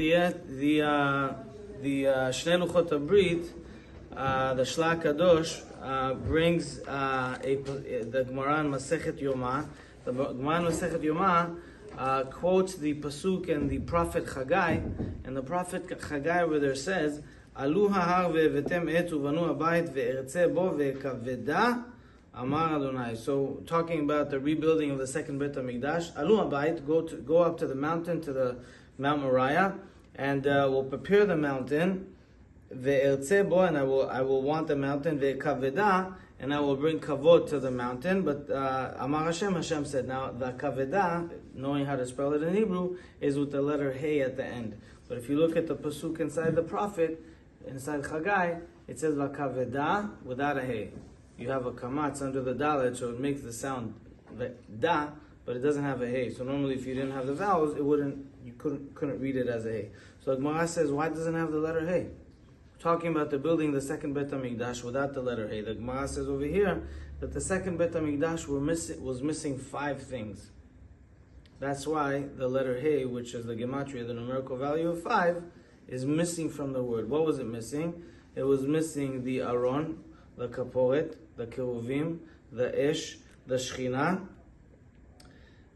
The Shnei Luchot HaBrit, the Shlach Kadosh brings the Gemara in Masechet Yoma. The Gemara in Masechet Yoma quotes the pasuk and the prophet Chagai, and the prophet Chagai where there says, "Alu hahar ve'evetem et uvanu habayit ve'ertze bo ve'kaveda amar Adonai." So talking about the rebuilding of the second Beit HaMikdash, Alu habayit, go up to the mountain, to the Mount Moriah, and we'll prepare the mountain. Ve'ertze bo, and I will want the mountain. Ve'kaveda, and I will bring kavod to the mountain. But Amar Hashem said. Now the kaveda, knowing how to spell it in Hebrew, is with the letter Hey at the end. But if you look at the pasuk inside the prophet, inside Chagai, it says kaveda without a Hey. You have a kamatz under the dalet, so it makes the sound da, but it doesn't have a Hey. So normally, if you didn't have the vowels, you couldn't read it as a Hey. So the Gemara says, why doesn't it have the letter Hey? Talking about the building the second Beit HaMikdash without the letter Hey. The Gemara says over here that the second Beit HaMikdash was missing 5 things. That's why the letter Hey, which is the gematria, the numerical value of 5, is missing from the word. What was it missing? It was missing the Aron, the Kaporet, the Keruvim, the Esh, the Shechina,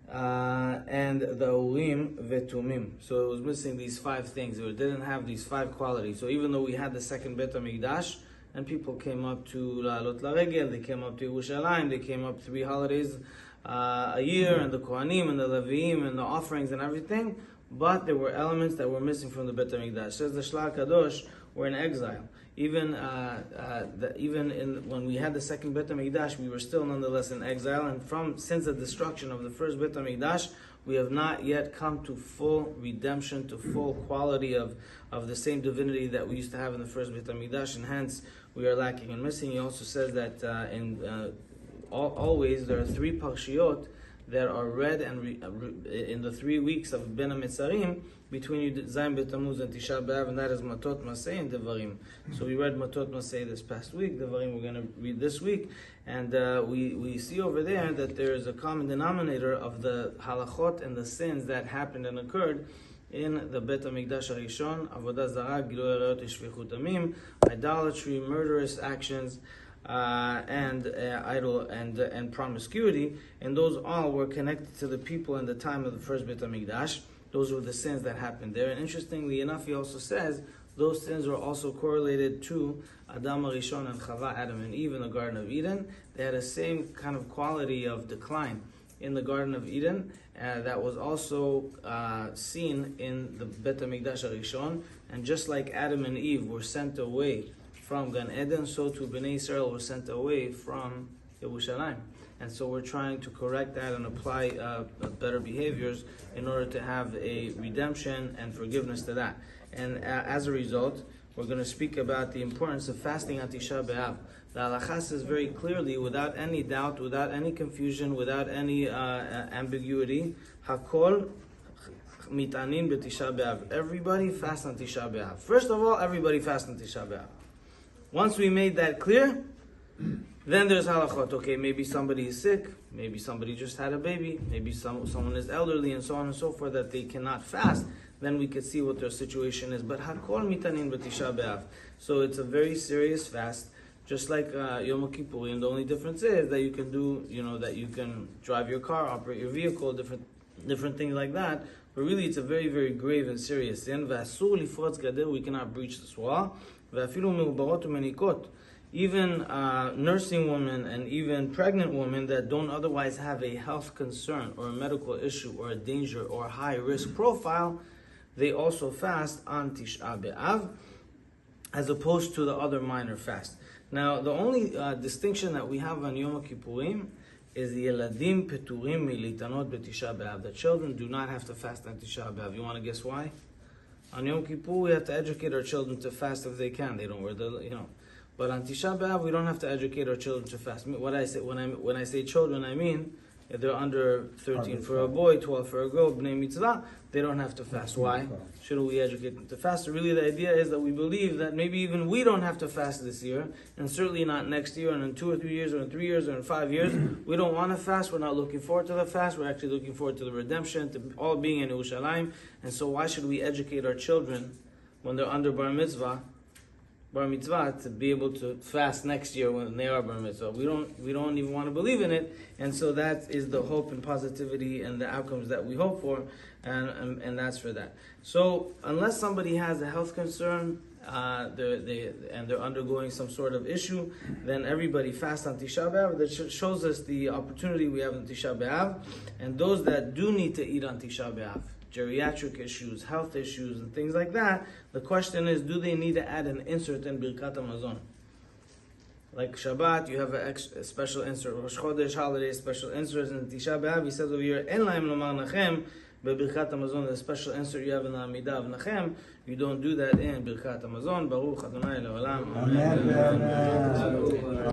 and the Urim Vetumim. So it was missing these 5 things. It didn't have these 5 qualities. So even though we had the second Beit HaMikdash, and people came up to La'alot Laregel, they came up to Yerushalayim, they came up 3 holidays a year, and the Kohanim, and the Leviim, and the offerings, and everything, but there were elements that were missing from the Beit HaMikdash. Says the Shlach Kadosh, we're in exile. Even when we had the second Beit HaMikdash, we were still nonetheless in exile. And since the destruction of the first Beit HaMikdash, we have not yet come to full redemption, to full quality of the same divinity that we used to have in the first Beit HaMikdash, and hence we are lacking and missing. He also says that always there are 3 parshiyot that are read in the 3 weeks of Ben HaMetzarim between Zayin B'Tammuz and Tisha Be'Av, and that is Matot Maseh and Devarim. So we read Matot Maseh this past week, Devarim we're going to read this week, and we see over there that there is a common denominator of the halachot and the sins that happened and occurred in the Beit HaMikdash HaRishon: Avodah Zarah, Gilui Arayot, Shfichut Damim, idolatry, murderous actions, and idol and promiscuity, and those all were connected to the people in the time of the first Beit HaMikdash. Those were the sins that happened there. And interestingly enough, he also says those sins were also correlated to Adam HaRishon and Chava, Adam and Eve in the Garden of Eden. They had the same kind of quality of decline in the Garden of Eden that was also seen in the Beit HaMikdash HaRishon. And just like Adam and Eve were sent away from Gan Eden, so too Bnei Israel were sent away from Yerushalayim. And so we're trying to correct that and apply better behaviors in order to have a redemption and forgiveness to that. And as a result, we're going to speak about the importance of fasting on Tisha Be'Av. The halakha says very clearly, without any doubt, without any confusion, without any ambiguity, Hakol mitanin b'Tisha Be'Av. Everybody fast on Tisha Be'Av. First of all, everybody fast on Tisha Be'Av. Once we made that clear, then there's halachot. Okay, maybe somebody is sick, maybe somebody just had a baby, maybe someone is elderly, and so on and so forth, that they cannot fast. Then we could see what their situation is. But hakol mitanin b'Tisha Be'Av. So it's a very serious fast, just like Yom Kippurim. The only difference is that you can do, that you can drive your car, operate your vehicle, different things like that. But really, it's a very, very grave and serious sin. V'asur lifrotz gader, we cannot breach this wall. Even nursing women and even pregnant women that don't otherwise have a health concern or a medical issue or a danger or a high risk profile, they also fast on Tisha Be'Av, as opposed to the other minor fast. Now, the only distinction that we have on Yom Kippurim is Yeladim Peturim Militanot B'Tisha Be'Av. The children do not have to fast on Tisha Be'Av. You want to guess why? On Yom Kippur, we have to educate our children to fast if they can. They don't wear But on Tisha B'Av, we don't have to educate our children to fast. What I say when I say children, I mean If they're under 13 for a boy, 12 for a girl, bnei mitzvah, they don't have to fast. Why? Shouldn't we educate them to fast? So really the idea is that we believe that maybe even we don't have to fast this year, and certainly not next year, and in 2 or 3 years, or in 3 years, or in 5 years. We don't want to fast. We're not looking forward to the fast. We're actually looking forward to the redemption, to all being in Yerushalayim. And so why should we educate our children when they're under bar mitzvah, to be able to fast next year when they are bar mitzvah? We don't even want to believe in it, and so that is the hope and positivity and the outcomes that we hope for, and that's for that. So unless somebody has a health concern, they're undergoing some sort of issue, then everybody fast on Tisha Be'Av. That shows us the opportunity we have on Tisha Be'Av, and those that do need to eat on Tisha Be'Av, geriatric issues, health issues, and things like that, the question is, do they need to add an insert in Birkat HaMazon? Like Shabbat, you have a special insert. Rosh Chodesh, holiday, special inserts. In Tisha Be'Av, he says over here, En laim lomar nachem, Birkat HaMazon, the special insert you have in the Amidah of Nachem, you don't do that in Birkat HaMazon. Baruch Adonai Le'olam. Amen.